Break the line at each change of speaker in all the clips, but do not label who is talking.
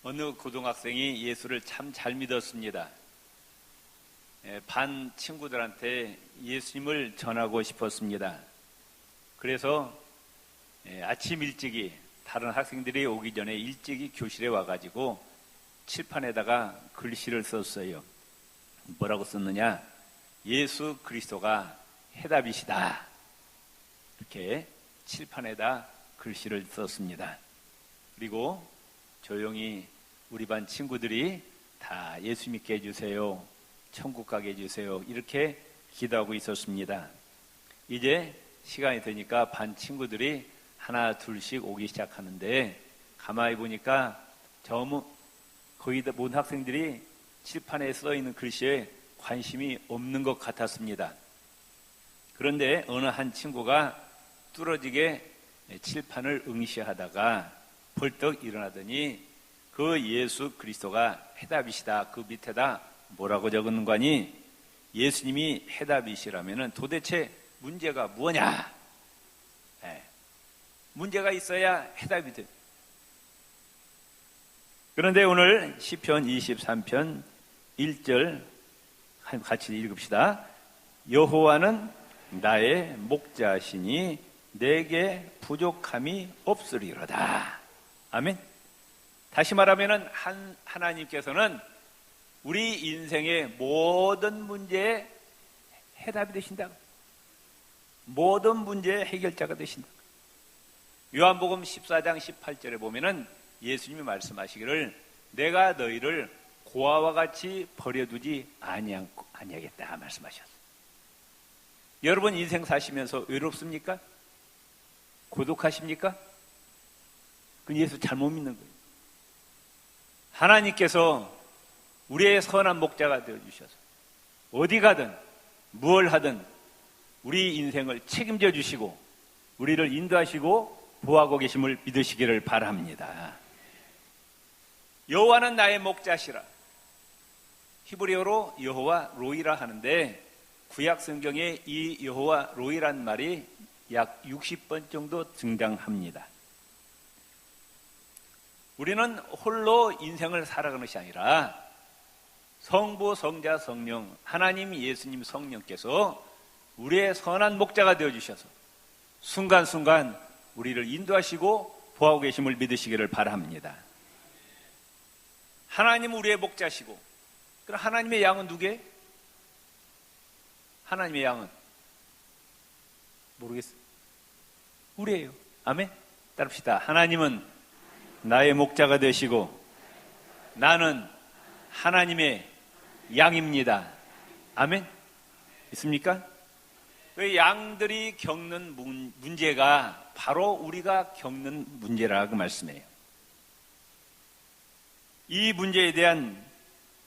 어느 고등학생이 예수를 참 잘 믿었습니다. 반 친구들한테 예수님을 전하고 싶었습니다. 그래서 아침 일찍이 다른 학생들이 오기 전에 일찍이 교실에 와가지고 칠판에다가 글씨를 썼어요. 뭐라고 썼느냐? 예수 그리스도가 해답이시다. 이렇게 칠판에다 글씨를 썼습니다. 그리고 조용히 우리 반 친구들이 다 예수 믿게 해주세요, 천국 가게 해주세요, 이렇게 기도하고 있었습니다. 이제 시간이 되니까 반 친구들이 하나 둘씩 오기 시작하는데 가만히 보니까 거의 모든 학생들이 칠판에 써있는 글씨에 관심이 없는 것 같았습니다. 그런데 어느 한 친구가 뚫어지게 칠판을 응시하다가 벌떡 일어나더니 그 예수 그리스도가 해답이시다, 그 밑에다 뭐라고 적었는 거니? 예수님이 해답이시라면 도대체 문제가 뭐냐? 문제가 있어야 해답이 돼. 그런데 오늘 시편 23편 1절 같이 읽읍시다. 여호와는 나의 목자시니 내게 부족함이 없으리로다. 아멘. 다시 말하면 하나님께서는 우리 인생의 모든 문제에 해답이 되신다. 모든 문제의 해결자가 되신다. 요한복음 14장 18절에 보면은 예수님이 말씀하시기를 내가 너희를 고아와 같이 버려두지 아니하겠다 말씀하셨어요. 여러분 인생 사시면서 외롭습니까? 고독하십니까? 그건 예수 잘못 믿는 거예요. 하나님께서 우리의 선한 목자가 되어주셔서 어디 가든 무엇을 하든 우리 인생을 책임져 주시고 우리를 인도하시고 보호하고 계심을 믿으시기를 바랍니다. 여호와는 나의 목자시라. 히브리어로 여호와 로이라 하는데 구약 성경에 이 여호와 로이란 말이 약 60번 정도 등장합니다. 우리는 홀로 인생을 살아가는 것이 아니라 성부, 성자, 성령, 하나님, 예수님, 성령께서 우리의 선한 목자가 되어주셔서 순간순간 우리를 인도하시고 보호하고 계심을 믿으시기를 바랍니다. 하나님은 우리의 목자시고, 그럼 하나님의 양은 누구예요? 하나님의 양은 모르겠어요. 우리예요. 아멘. 따릅시다. 하나님은 나의 목자가 되시고 나는 하나님의 양입니다. 아멘. 있습니까? 그 양들이 겪는 문제가 바로 우리가 겪는 문제라고 말씀해요. 이 문제에 대한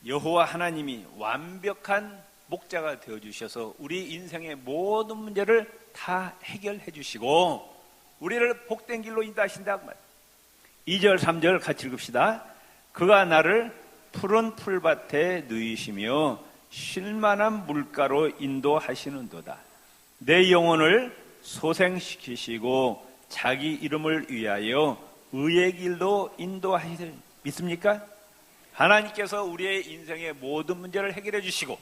여호와 하나님이 완벽한 목자가 되어주셔서 우리 인생의 모든 문제를 다 해결해 주시고 우리를 복된 길로 인도하신다고 말이에요. 2절 3절 같이 읽읍시다. 그가 나를 푸른 풀밭에 누이시며 쉴만한 물가로 인도하시는도다. 내 영혼을 소생시키시고 자기 이름을 위하여 의의 길로 인도하시리라. 믿습니까? 하나님께서 우리의 인생의 모든 문제를 해결해 주시고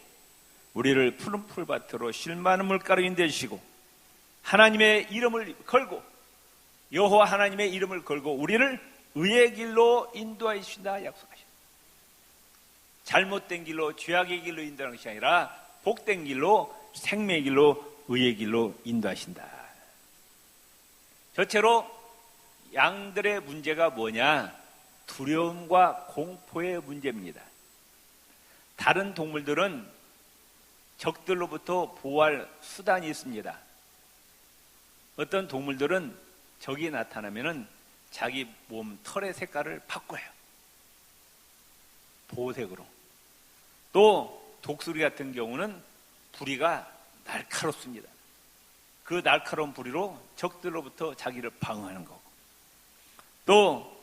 우리를 푸른 풀밭으로 쉴만한 물가로 인도해 주시고 하나님의 이름을 걸고 여호와 하나님의 이름을 걸고 우리를 의의 길로 인도해 주신다 약속하셨습니다. 잘못된 길로 죄악의 길로 인도하는 것이 아니라 복된 길로 생명의 길로 의의 길로 인도하신다. 저체로 양들의 문제가 뭐냐? 두려움과 공포의 문제입니다. 다른 동물들은 적들로부터 보호할 수단이 있습니다. 어떤 동물들은 적이 나타나면 자기 몸 털의 색깔을 바꿔요. 보호색으로. 또 독수리 같은 경우는 부리가 날카롭습니다. 그 날카로운 부리로 적들로부터 자기를 방어하는 거고, 또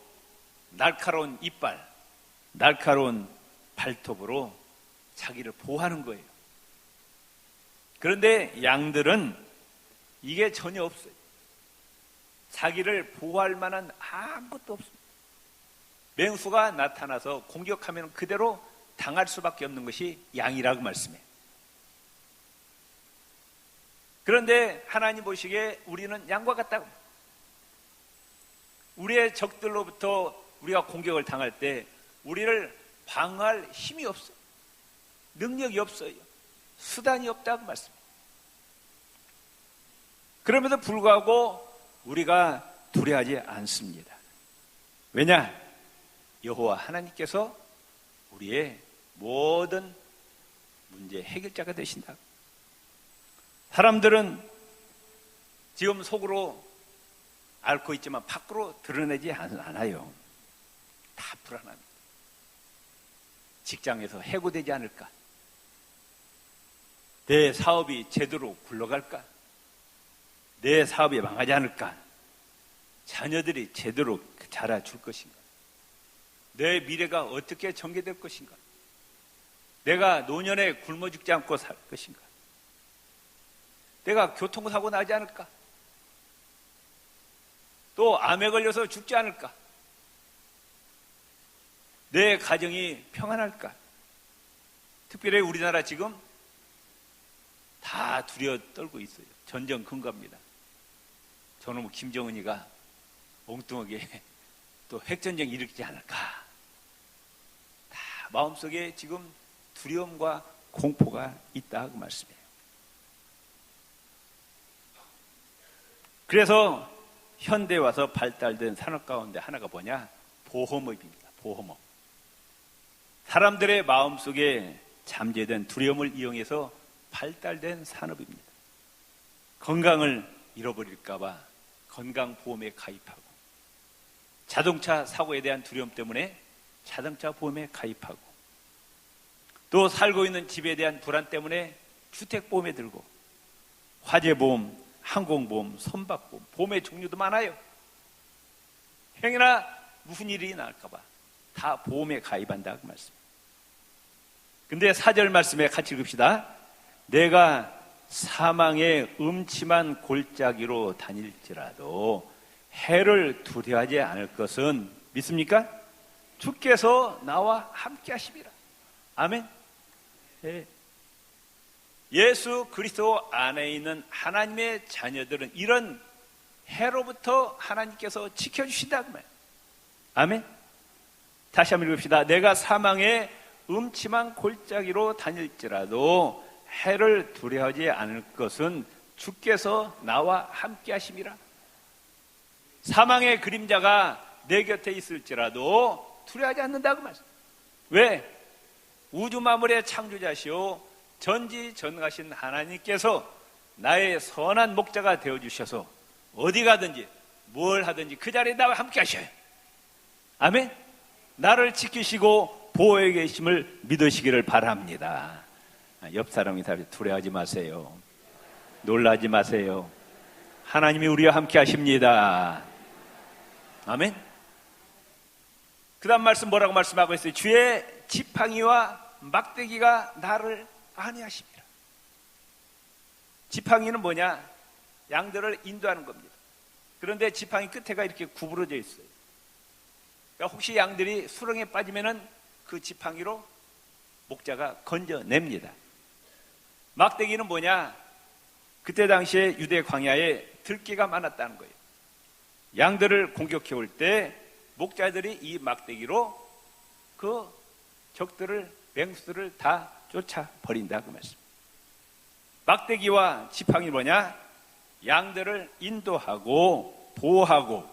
날카로운 이빨, 날카로운 발톱으로 자기를 보호하는 거예요. 그런데 양들은 이게 전혀 없어요. 자기를 보호할 만한 아무것도 없습니다. 맹수가 나타나서 공격하면 그대로 당할 수밖에 없는 것이 양이라고 말씀해요. 그런데 하나님 보시기에 우리는 양과 같다고. 우리의 적들로부터 우리가 공격을 당할 때 우리를 방어할 힘이 없어요. 능력이 없어요. 수단이 없다고 말씀해요. 그럼에도 불구하고 우리가 두려워하지 않습니다. 왜냐? 여호와 하나님께서 우리의 모든 문제 해결자가 되신다. 사람들은 지금 속으로 앓고 있지만 밖으로 드러내지 않아요. 다 불안합니다. 직장에서 해고되지 않을까? 내 사업이 제대로 굴러갈까? 내 사업이 망하지 않을까? 자녀들이 제대로 자라줄 것인가? 내 미래가 어떻게 전개될 것인가? 내가 노년에 굶어 죽지 않고 살 것인가? 내가 교통사고 나지 않을까? 또 암에 걸려서 죽지 않을까? 내 가정이 평안할까? 특별히 우리나라 지금 다 두려워 떨고 있어요. 전쟁 근거입니다. 저놈 김정은이가 엉뚱하게 또 핵전쟁 일으키지 않을까? 다 마음속에 지금 두려움과 공포가 있다고 말씀해요. 그래서 현대에 와서 발달된 산업 가운데 하나가 뭐냐? 보험업입니다. 보험업. 사람들의 마음속에 잠재된 두려움을 이용해서 발달된 산업입니다. 건강을 잃어버릴까 봐 건강보험에 가입하고, 자동차 사고에 대한 두려움 때문에 자동차 보험에 가입하고, 또 살고 있는 집에 대한 불안 때문에 주택보험에 들고, 화재보험, 항공보험, 선박보험, 보험의 종류도 많아요. 행여나 무슨 일이 날까 봐 다 보험에 가입한다고 말씀. 근데 4절 말씀에 같이 읽읍시다. 내가 사망의 음침한 골짜기로 다닐지라도 해를 두려워하지 않을 것은 믿습니까? 주께서 나와 함께 하심이라. 아멘. 네. 예수 그리스도 안에 있는 하나님의 자녀들은 이런 해로부터 하나님께서 지켜주신다 그 말. 아멘. 다시 한번 읽읍시다. 내가 사망의 음침한 골짜기로 다닐지라도 해를 두려워하지 않을 것은 주께서 나와 함께 하심이라. 사망의 그림자가 내 곁에 있을지라도 두려워하지 않는다고 말씀. 왜? 우주 만물의 창조자시오 전지전능하신 하나님께서 나의 선한 목자가 되어주셔서 어디 가든지 뭘 하든지 그 자리에 나와 함께 하셔요. 아멘. 나를 지키시고 보호해 계심을 믿으시기를 바랍니다. 옆 사람이 두려워하지 마세요. 놀라지 마세요. 하나님이 우리와 함께 하십니다. 아멘. 그 다음 말씀 뭐라고 말씀하고 있어요? 주의 지팡이와 막대기가 나를 안위하십니다. 지팡이는 뭐냐? 양들을 인도하는 겁니다. 그런데 지팡이 끝에가 이렇게 구부러져 있어요. 그러니까 혹시 양들이 수렁에 빠지면은 그 지팡이로 목자가 건져냅니다. 막대기는 뭐냐? 그때 당시에 유대 광야에 들깨가 많았다는 거예요. 양들을 공격해 올 때 목자들이 이 막대기로 그 적들을, 맹수들을 다 쫓아버린다고 말씀. 막대기와 지팡이는 뭐냐? 양들을 인도하고 보호하고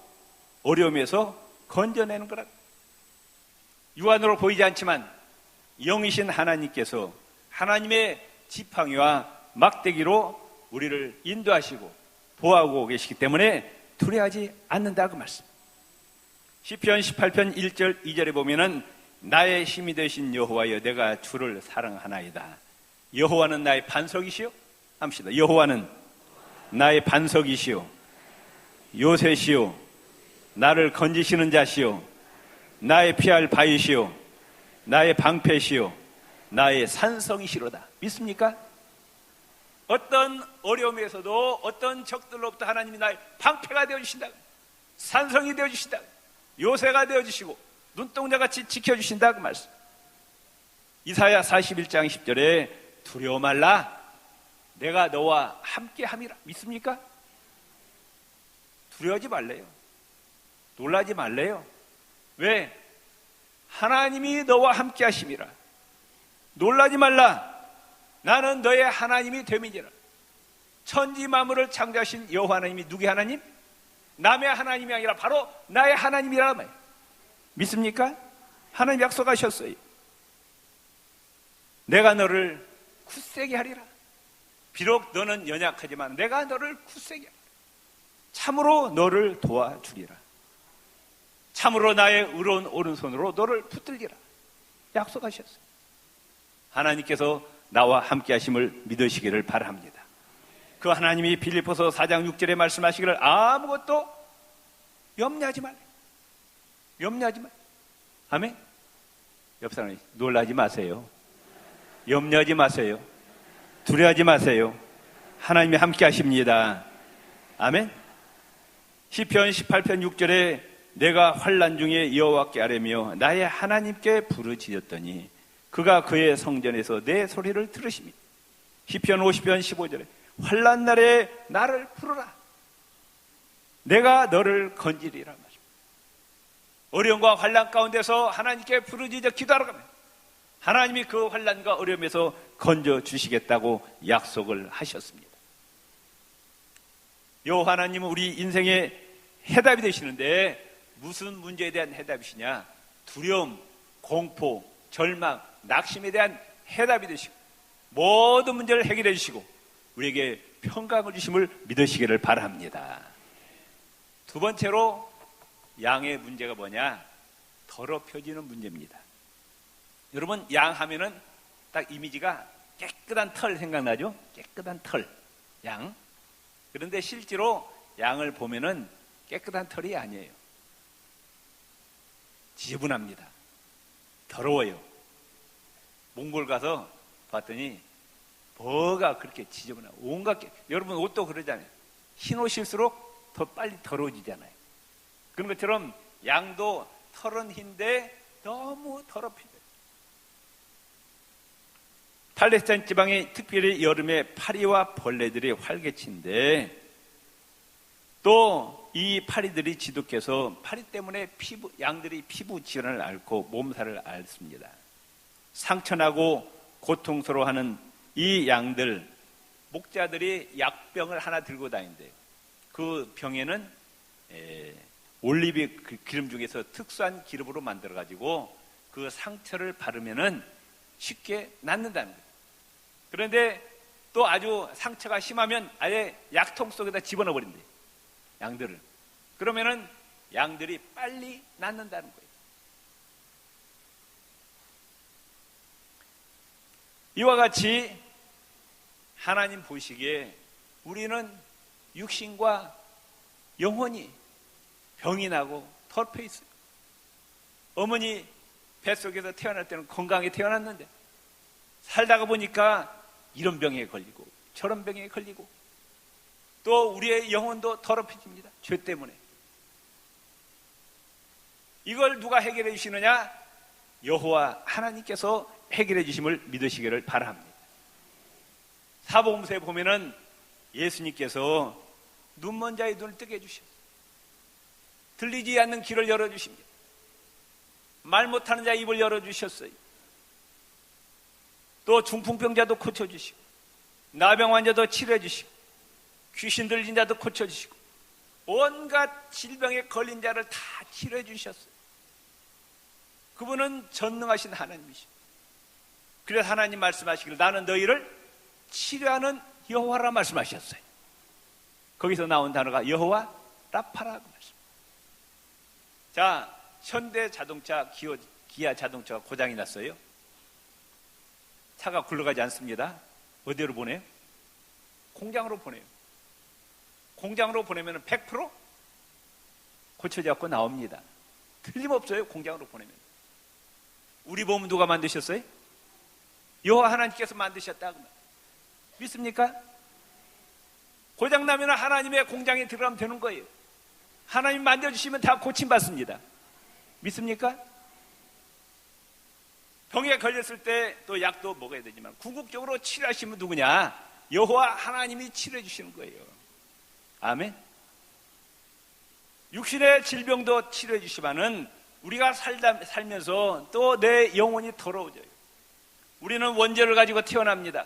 어려움에서 건져내는 거라. 육안으로 보이지 않지만 영이신 하나님께서 하나님의 지팡이와 막대기로 우리를 인도하시고 보호하고 계시기 때문에 두려워하지 않는다고 말씀. 시편 18편 1절 2절에 보면은 나의 힘이 되신 여호와여 내가 주를 사랑하나이다. 여호와는 나의 반석이시오. 합시다. 여호와는 나의 반석이시오, 요새시오, 나를 건지시는 자시오, 나의 피할 바위시오, 나의 방패시오, 나의 산성이시로다. 믿습니까? 어떤 어려움에서도 어떤 적들로부터 하나님이 나의 방패가 되어주신다, 산성이 되어주신다, 요새가 되어주시고 눈동자같이 지켜주신다 그 말씀. 이사야 41장 10절에 두려워 말라 내가 너와 함께함이라. 믿습니까? 두려워하지 말래요. 놀라지 말래요. 왜? 하나님이 너와 함께 하심이라. 놀라지 말라. 나는 너의 하나님이 됨이니라. 천지 만물을 창조하신 여호와 하나님이 누구의 하나님? 남의 하나님이 아니라 바로 나의 하나님이라 말이에요. 믿습니까? 하나님 약속하셨어요. 내가 너를 굳세게 하리라. 비록 너는 연약하지만 내가 너를 굳세게 하리라. 참으로 너를 도와주리라. 참으로 나의 의로운 오른손으로 너를 붙들리라. 약속하셨어요. 하나님께서 나와 함께 하심을 믿으시기를 바랍니다. 그 하나님이 빌립보서 4장 6절에 말씀하시기를 아무것도 염려하지 말라. 염려하지 말라. 아멘. 옆 사람이 놀라지 마세요. 염려하지 마세요. 두려워하지 마세요. 하나님이 함께 하십니다. 아멘. 시편 18편 6절에 내가 환난 중에 여호와께 아뢰며 나의 하나님께 부르짖었더니 그가 그의 성전에서 내 소리를 들으십니다. 시편 50편 15절에 환난 날에 나를 부르라. 내가 너를 건지리라 말입니다. 어려움과 환난 가운데서 하나님께 부르짖어 기도하러 가면 하나님이 그 환난과 어려움에서 건져 주시겠다고 약속을 하셨습니다. 여호와 하나님은 우리 인생의 해답이 되시는데 무슨 문제에 대한 해답이시냐? 두려움, 공포, 절망, 낙심에 대한 해답이 되시고 모든 문제를 해결해 주시고 우리에게 평강을 주심을 믿으시기를 바랍니다. 두 번째로 양의 문제가 뭐냐? 더럽혀지는 문제입니다. 여러분, 양 하면은 딱 이미지가 깨끗한 털 생각나죠? 깨끗한 털, 양. 그런데 실제로 양을 보면은 깨끗한 털이 아니에요. 지저분합니다. 더러워요. 몽골 가서 봤더니 뭐가 그렇게 지저분하고 온갖 여러분 옷도 그러잖아요. 흰 옷일수록 더 빨리 더러워지잖아요. 그런 것처럼 양도 털은 흰데 너무 더럽히죠. 팔레스타인 지방에 특별히 여름에 파리와 벌레들이 활개친데 또 이 파리들이 지독해서 파리 때문에 양들이 피부 질환을 앓고 몸살을 앓습니다. 상처나고 고통스러워하는 이 양들, 목자들이 약병을 하나 들고 다닌대요. 그 병에는 올리브 기름 중에서 특수한 기름으로 만들어가지고 그 상처를 바르면은 쉽게 낫는다는 거예요. 그런데 또 아주 상처가 심하면 아예 약통 속에다 집어넣어 버린대요. 양들을. 그러면은 양들이 빨리 낫는다는 거예요. 이와 같이 하나님 보시기에 우리는 육신과 영혼이 병이 나고 더럽혀 있어요. 어머니 뱃속에서 태어날 때는 건강하게 태어났는데 살다가 보니까 이런 병에 걸리고 저런 병에 걸리고 또 우리의 영혼도 더럽혀집니다. 죄 때문에. 이걸 누가 해결해 주시느냐? 여호와 하나님께서 해결해 주심을 믿으시기를 바랍니다. 사복음서에 보면은 예수님께서 눈먼 자의 눈을 뜨게 해주셨어요. 들리지 않는 길을 열어주십니다. 말 못하는 자의 입을 열어주셨어요. 또 중풍병자도 고쳐주시고 나병 환자도 치료해주시고 귀신 들린 자도 고쳐주시고 온갖 질병에 걸린 자를 다 치료해 주셨어요. 그분은 전능하신 하나님이시죠. 그래서 하나님 말씀하시기를 나는 너희를 치료하는 여호와라 말씀하셨어요. 거기서 나온 단어가 여호와 라파라고 말씀. 자, 현대 자동차 기아 자동차가 고장이 났어요. 차가 굴러가지 않습니다. 어디로 보내요? 공장으로 보내요. 공장으로 보내면 100% 고쳐져 갖고 나옵니다. 틀림없어요. 공장으로 보내면. 우리 몸 누가 만드셨어요? 여호와 하나님께서 만드셨다고 믿습니까? 고장나면 하나님의 공장에 들어가면 되는 거예요. 하나님 만져주시면 다 고침받습니다. 믿습니까? 병에 걸렸을 때 또 약도 먹어야 되지만 궁극적으로 치료하시는 분 누구냐? 여호와 하나님이 치료해 주시는 거예요. 아멘. 육신의 질병도 치료해 주시지만은 우리가 살면서 또 내 영혼이 더러워져요. 우리는 원죄를 가지고 태어납니다.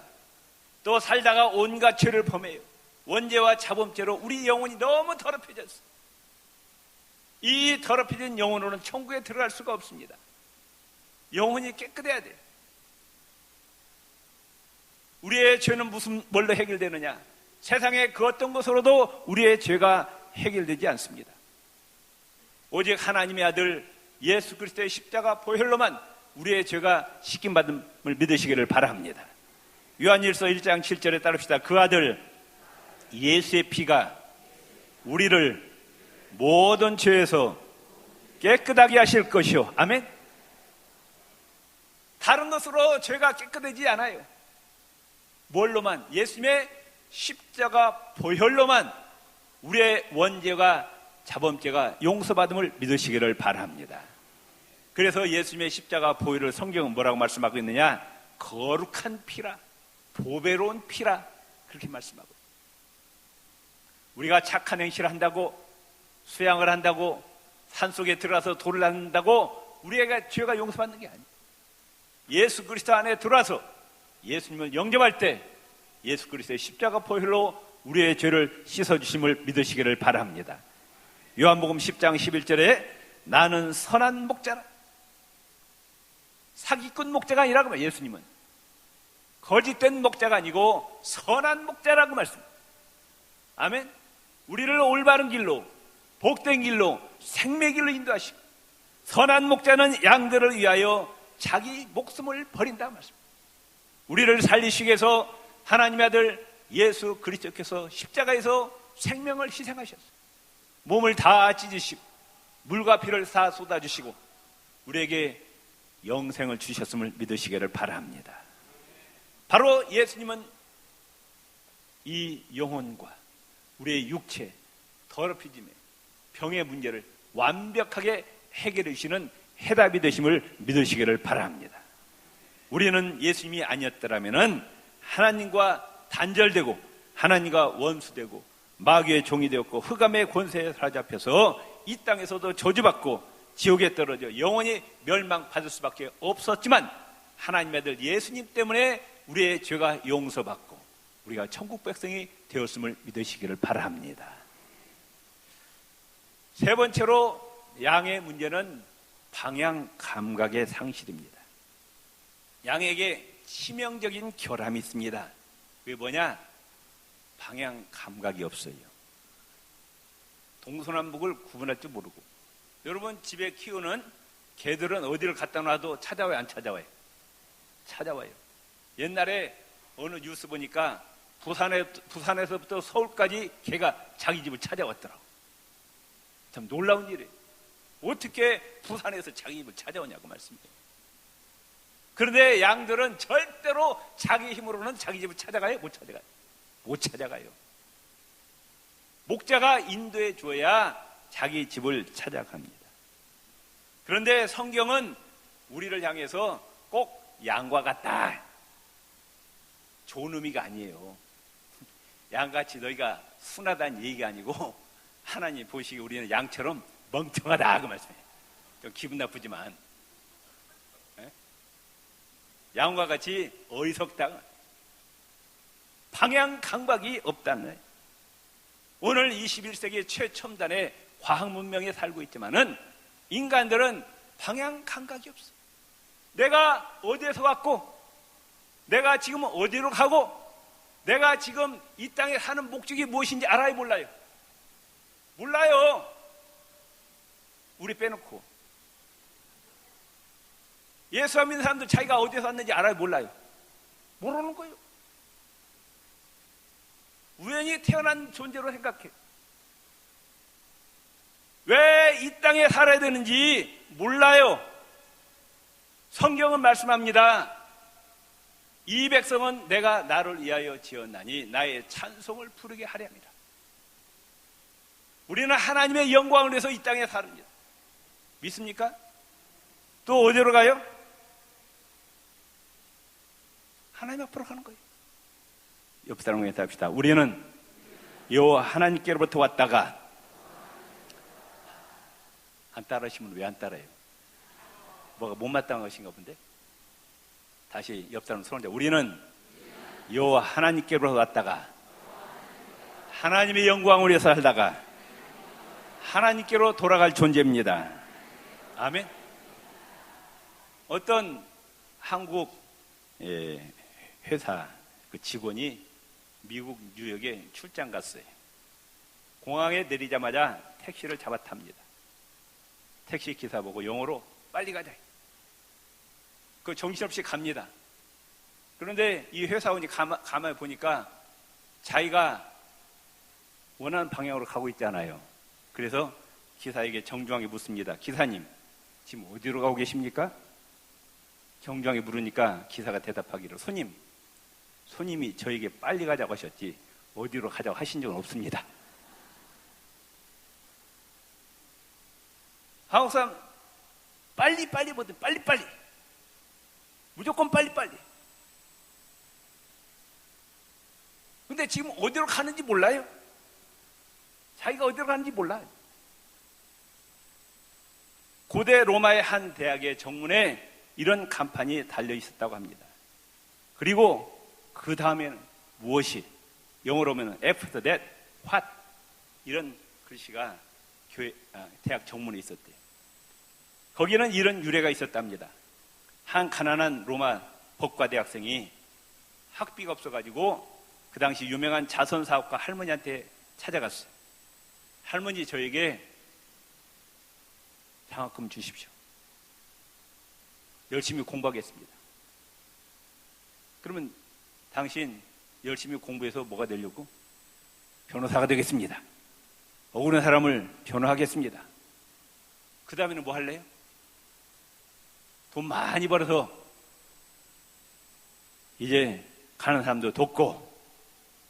또 살다가 온갖 죄를 범해요. 원죄와 자범죄로 우리 영혼이 너무 더럽혀졌어요. 이 더럽혀진 영혼으로는 천국에 들어갈 수가 없습니다. 영혼이 깨끗해야 돼요. 우리의 죄는 뭘로 해결되느냐? 세상의 그 어떤 것으로도 우리의 죄가 해결되지 않습니다. 오직 하나님의 아들 예수 그리스도의 십자가 보혈로만 우리의 죄가 씻김받음을 믿으시기를 바랍니다. 요한일서 1장 7절에 따릅시다. 그 아들 예수의 피가 우리를 모든 죄에서 깨끗하게 하실 것이요. 아멘. 다른 것으로 죄가 깨끗해지지 않아요. 뭘로만? 예수님의 십자가 보혈로만 우리의 원죄가 자범죄가 용서받음을 믿으시기를 바랍니다. 그래서 예수님의 십자가 보혈을 성경은 뭐라고 말씀하고 있느냐? 거룩한 피라, 보배로운 피라, 그렇게 말씀하고 있습니다. 우리가 착한 행실을 한다고, 수양을 한다고, 산속에 들어가서 돌을 낳는다고 우리가 죄가 용서받는 게 아니에요. 예수 그리스도 안에 들어와서 예수님을 영접할 때 예수 그리스도의 십자가 보혈로 우리의 죄를 씻어주심을 믿으시기를 바랍니다. 요한복음 10장 11절에 나는 선한 목자라. 사기꾼 목자가 아니라고 말해요. 예수님은 거짓된 목자가 아니고 선한 목자라고 말씀합니다. 아멘. 우리를 올바른 길로, 복된 길로, 생명의 길로 인도하시고, 선한 목자는 양들을 위하여 자기 목숨을 버린다고 말씀합니다. 우리를 살리시기 위해서 하나님의 아들 예수 그리스도께서 십자가에서 생명을 희생하셨어요. 몸을 다 찢으시고 물과 피를 다 쏟아주시고 우리에게 영생을 주셨음을 믿으시기를 바랍니다. 바로 예수님은 이 영혼과 우리의 육체, 더럽혀짐의 병의 문제를 완벽하게 해결해 주시는 해답이 되심을 믿으시기를 바랍니다. 우리는 예수님이 아니었더라면 하나님과 단절되고 하나님과 원수되고 마귀의 종이 되었고 흑암의 권세에 사로잡혀서 이 땅에서도 저주받고 지옥에 떨어져 영원히 멸망받을 수밖에 없었지만 하나님의 아들 예수님 때문에 우리의 죄가 용서받고 우리가 천국 백성이 되었음을 믿으시기를 바랍니다. 세 번째로 양의 문제는 방향 감각의 상실입니다. 양에게 치명적인 결함이 있습니다. 그게 뭐냐? 방향 감각이 없어요. 동서남북을 구분할 줄 모르고. 여러분 집에 키우는 개들은 어디를 갖다 놔도 찾아와요, 안 찾아와요? 찾아와요. 옛날에 어느 뉴스 보니까 부산에서부터 서울까지 개가 자기 집을 찾아왔더라고. 참 놀라운 일이에요. 어떻게 부산에서 자기 집을 찾아오냐고 말씀드려요. 그런데 양들은 절대로 자기 힘으로는 자기 집을 찾아가요? 못 찾아가요? 못 찾아가요. 목자가 인도해 줘야 자기 집을 찾아갑니다. 그런데 성경은 우리를 향해서 꼭 양과 같다, 좋은 의미가 아니에요. 양같이 너희가 순하다는 얘기가 아니고 하나님 보시기에 우리는 양처럼 멍청하다 그 말씀이에요. 좀 기분 나쁘지만 양과 같이 어리석다, 방향 감각이 없다는 거예요. 오늘 21세기 최첨단의 과학 문명에 살고 있지만은 인간들은 방향 감각이 없어. 내가 어디에서 왔고 내가 지금 어디로 가고 내가 지금 이 땅에 사는 목적이 무엇인지 알아요, 몰라요? 몰라요. 우리 빼놓고. 예수 안 믿는 사람들 자기가 어디에서 왔는지 알아요, 몰라요? 모르는 거예요. 우연히 태어난 존재로 생각해. 왜 이 땅에 살아야 되는지 몰라요. 성경은 말씀합니다. 이 백성은 내가 나를 위하여 지었나니 나의 찬송을 부르게 하려 합니다. 우리는 하나님의 영광을 위해서 이 땅에 삽니다. 믿습니까? 또 어디로 가요? 하나님 앞으로 가는 거예요. 옆 사람과 합시다. 우리는 여호와 하나님께로부터 왔다가, 안 따르시면 왜 안 따라요? 뭐가 못마땅한 것인가 본데? 다시 옆 사람 손을 잡고, 우리는 여호와 하나님께로부터 왔다가 하나님의 영광을 위해서 살다가 하나님께로 돌아갈 존재입니다. 아멘. 어떤 한국 회사 그 직원이 미국 뉴욕에 출장 갔어요. 공항에 내리자마자 택시를 잡아 탑니다. 택시 기사 보고 영어로 빨리 가자. 그 정신없이 갑니다. 그런데 이 회사원이 가만히 보니까 자기가 원하는 방향으로 가고 있잖아요. 그래서 기사에게 정중하게 묻습니다. 기사님, 지금 어디로 가고 계십니까? 정중하게 물으니까 기사가 대답하기를, 손님이 저에게 빨리 가자고 하셨지 어디로 가자고 하신 적은 없습니다. 한국 사람 빨리 뭐든 빨리 무조건 빨리. 근데 지금 어디로 가는지 몰라요. 자기가 어디로 가는지 몰라요. 고대 로마의 한 대학의 정문에 이런 간판이 달려 있었다고 합니다. 그리고 그 다음에는 무엇이, 영어로 하면 after that, what, 이런 글씨가 대학 정문에 있었대요. 거기는 이런 유래가 있었답니다. 한 가난한 로마 법과 대학생이 학비가 없어가지고 그 당시 유명한 자선사업가 할머니한테 찾아갔어요. 할머니, 저에게 장학금 주십시오. 열심히 공부하겠습니다. 그러면 당신 열심히 공부해서 뭐가 되려고? 변호사가 되겠습니다. 억울한 사람을 변호하겠습니다. 그 다음에는 뭐 할래요? 돈 많이 벌어서 이제 가는 사람도 돕고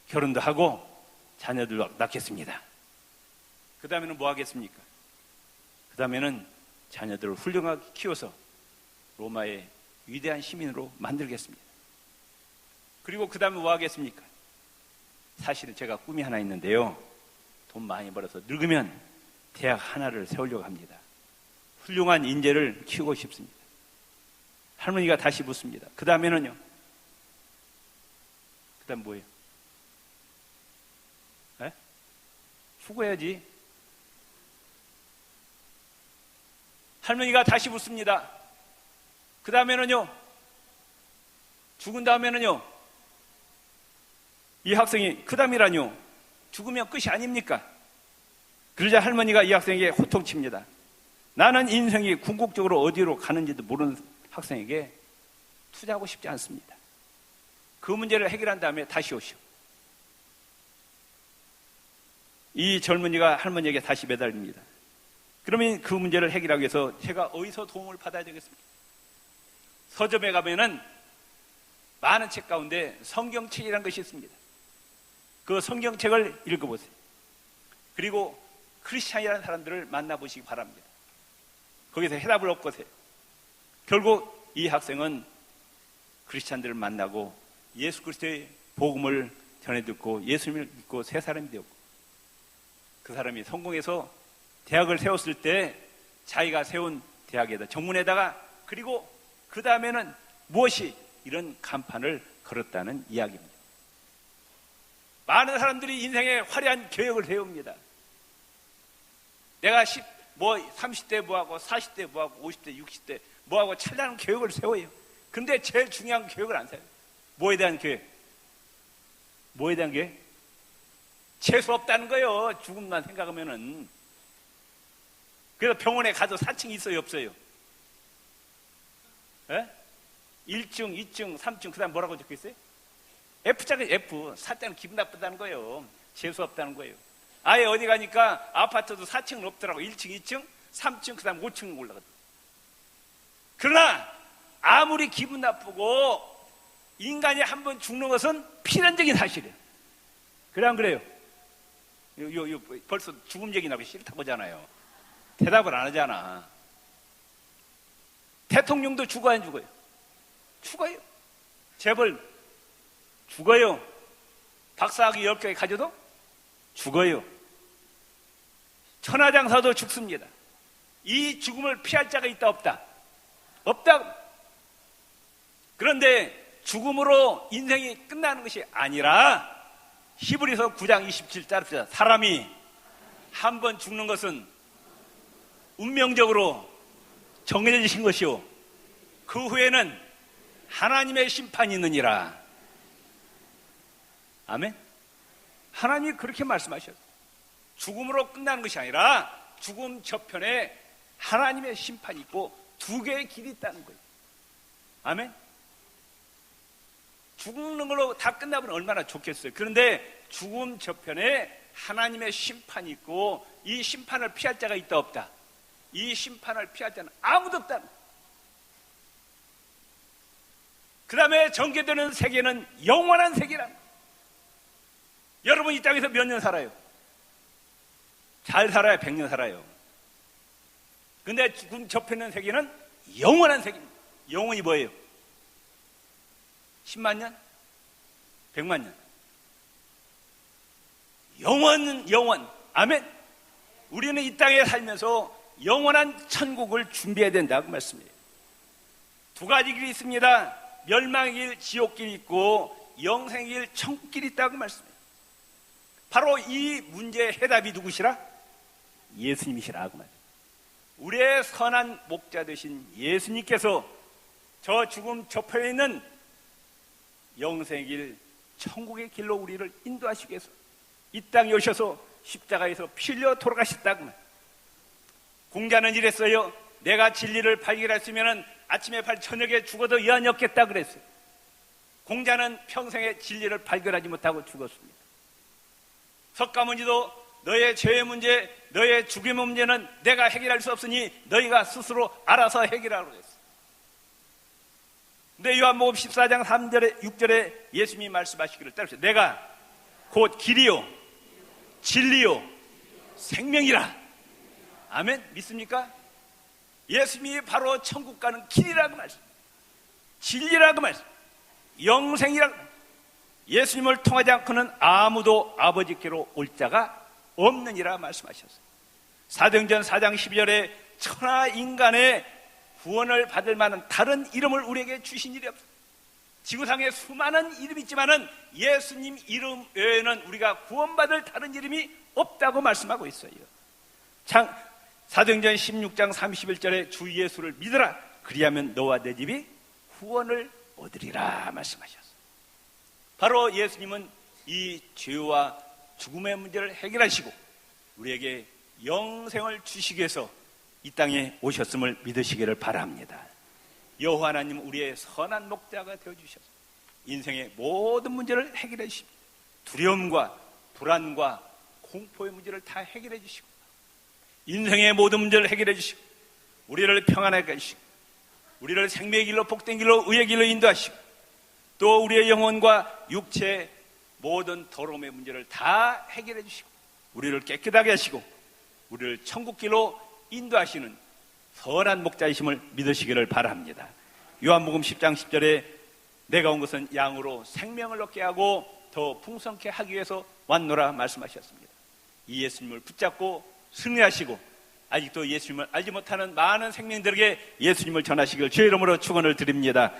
결혼도 하고 자녀들도 낳겠습니다. 그 다음에는 뭐 하겠습니까? 그 다음에는 자녀들을 훌륭하게 키워서 로마의 위대한 시민으로 만들겠습니다. 그리고 그 다음에 뭐 하겠습니까? 사실은 제가 꿈이 하나 있는데요. 돈 많이 벌어서 늙으면 대학 하나를 세우려고 합니다. 훌륭한 인재를 키우고 싶습니다. 할머니가 다시 묻습니다. 그 다음에는요? 그 다음 뭐예요? 에? 수고해야지. 할머니가 다시 묻습니다. 그 다음에는요? 죽은 다음에는요? 이 학생이 그 다음이라뇨? 죽으면 끝이 아닙니까? 그러자 할머니가 이 학생에게 호통칩니다. 나는 인생이 궁극적으로 어디로 가는지도 모르는 학생에게 투자하고 싶지 않습니다. 그 문제를 해결한 다음에 다시 오시오. 이 젊은이가 할머니에게 다시 매달립니다. 그러면 그 문제를 해결하기 위해서 제가 어디서 도움을 받아야 되겠습니까? 서점에 가면은 많은 책 가운데 성경책이라는 것이 있습니다. 그 성경책을 읽어보세요. 그리고 크리스찬이라는 사람들을 만나보시기 바랍니다. 거기서 해답을 얻고세요. 결국 이 학생은 크리스찬들을 만나고 예수 그리스도의 복음을 전해 듣고 예수님을 믿고 새 사람이 되었고, 그 사람이 성공해서 대학을 세웠을 때 자기가 세운 대학에다 정문에다가, 그리고 그 다음에는 무엇이, 이런 간판을 걸었다는 이야기입니다. 많은 사람들이 인생에 화려한 계획을 세웁니다. 내가 30대 뭐하고 40대 뭐하고 50대 60대 뭐하고 찬란한 계획을 세워요. 근데 제일 중요한 계획을 안 세워요. 뭐에 대한 계획? 뭐에 대한 계획? 재수 없다는 거예요. 죽음만 생각하면은. 그래서 병원에 가서 4층 있어요, 없어요? 에? 1층, 2층, 3층, 그 다음 뭐라고 적혀있어요? F자가 F, 4자는 기분 나쁘다는 거예요. 재수 없다는 거예요. 아예 어디 가니까 아파트도 4층은 없더라고. 1층, 2층, 3층, 그 다음 5층 올라가더라고. 그러나 아무리 기분 나쁘고 인간이 한번 죽는 것은 필연적인 사실이에요. 그래 안 그래요? 벌써 죽음 얘기 나고 싫다고 하잖아요. 대답을 안 하잖아. 대통령도 죽어야 안 죽어요? 죽어요. 재벌 죽어요. 박사학위 10개 가져도 죽어요. 천하장사도 죽습니다. 이 죽음을 피할 자가 있다 없다? 없다. 그런데 죽음으로 인생이 끝나는 것이 아니라 히브리서 9장 27절 사람이 한 번 죽는 것은 운명적으로 정해진 것이요 그 후에는 하나님의 심판이 있느니라. 아멘. 하나님이 그렇게 말씀하셨어요. 죽음으로 끝나는 것이 아니라 죽음 저편에 하나님의 심판이 있고 두 개의 길이 있다는 거예요. 아멘. 죽는 걸로 다 끝나면 얼마나 좋겠어요. 그런데 죽음 저편에 하나님의 심판이 있고 이 심판을 피할 자가 있다 없다? 이 심판을 피할 자는 아무도 없다는 거예요. 그 다음에 전개되는 세계는 영원한 세계라는 거예요. 여러분 이 땅에서 몇 년 살아요? 잘 살아야 100년 살아요. 근데 죽음 접히는 세계는 영원한 세계입니다. 영원이 뭐예요? 10만 년? 100만 년? 영원. 아멘. 우리는 이 땅에 살면서 영원한 천국을 준비해야 된다고 말씀해요. 두 가지 길이 있습니다. 멸망의 길, 지옥길이 있고 영생의 길, 천국길이 있다고 말씀해요. 바로 이 문제의 해답이 누구시라? 예수님이시라고 말해요. 우리의 선한 목자 되신 예수님께서 저 죽음 저편에 있는 영생의 길, 천국의 길로 우리를 인도하시기 위해서 이 땅에 오셔서 십자가에서 피 흘려 돌아가셨다고 말해요. 공자는 이랬어요. 내가 진리를 발견했으면 아침에 저녁에 죽어도 여한이 없겠다 그랬어요. 공자는 평생에 진리를 발견하지 못하고 죽었습니다. 석가모니도 너의 죄의 문제, 너의 죽음의 문제는 내가 해결할 수 없으니 너희가 스스로 알아서 해결하라고 했어요. 근데 요한복음 14장 3절에 6절에 예수님이 말씀하시기를 따르셨어요. 내가 곧 길이요 진리요 생명이라. 아멘. 믿습니까? 예수님이 바로 천국 가는 길이라고 말씀, 진리라고 말씀, 영생이라고. 예수님을 통하지 않고는 아무도 아버지께로 올 자가 없느니라 말씀하셨어요. 사도행전 4장 12절에 천하 인간의 구원을 받을 만한 다른 이름을 우리에게 주신 일이 없어요. 지구상에 수많은 이름이 있지만은 예수님 이름 외에는 우리가 구원받을 다른 이름이 없다고 말씀하고 있어요. 사도행전 16장 31절에 주 예수를 믿으라. 그리하면 너와 내 집이 구원을 얻으리라 말씀하셨어요. 바로 예수님은 이 죄와 죽음의 문제를 해결하시고 우리에게 영생을 주시기 위해서 이 땅에 오셨음을 믿으시기를 바랍니다. 여호와 하나님은 우리의 선한 목자가 되어주셔서 인생의 모든 문제를 해결해 주십니다. 두려움과 불안과 공포의 문제를 다 해결해 주시고 인생의 모든 문제를 해결해 주시고 우리를 평안하게 하시고 우리를 생명의 길로 복된 길로 의의 길로 인도하시고 또 우리의 영혼과 육체의 모든 더러움의 문제를 다 해결해 주시고 우리를 깨끗하게 하시고 우리를 천국길로 인도하시는 선한 목자이심을 믿으시기를 바랍니다. 요한복음 10장 10절에 내가 온 것은 양으로 생명을 얻게 하고 더 풍성케 하기 위해서 왔노라 말씀하셨습니다. 이 예수님을 붙잡고 승리하시고 아직도 예수님을 알지 못하는 많은 생명들에게 예수님을 전하시길 주의 이름으로 축원을 드립니다.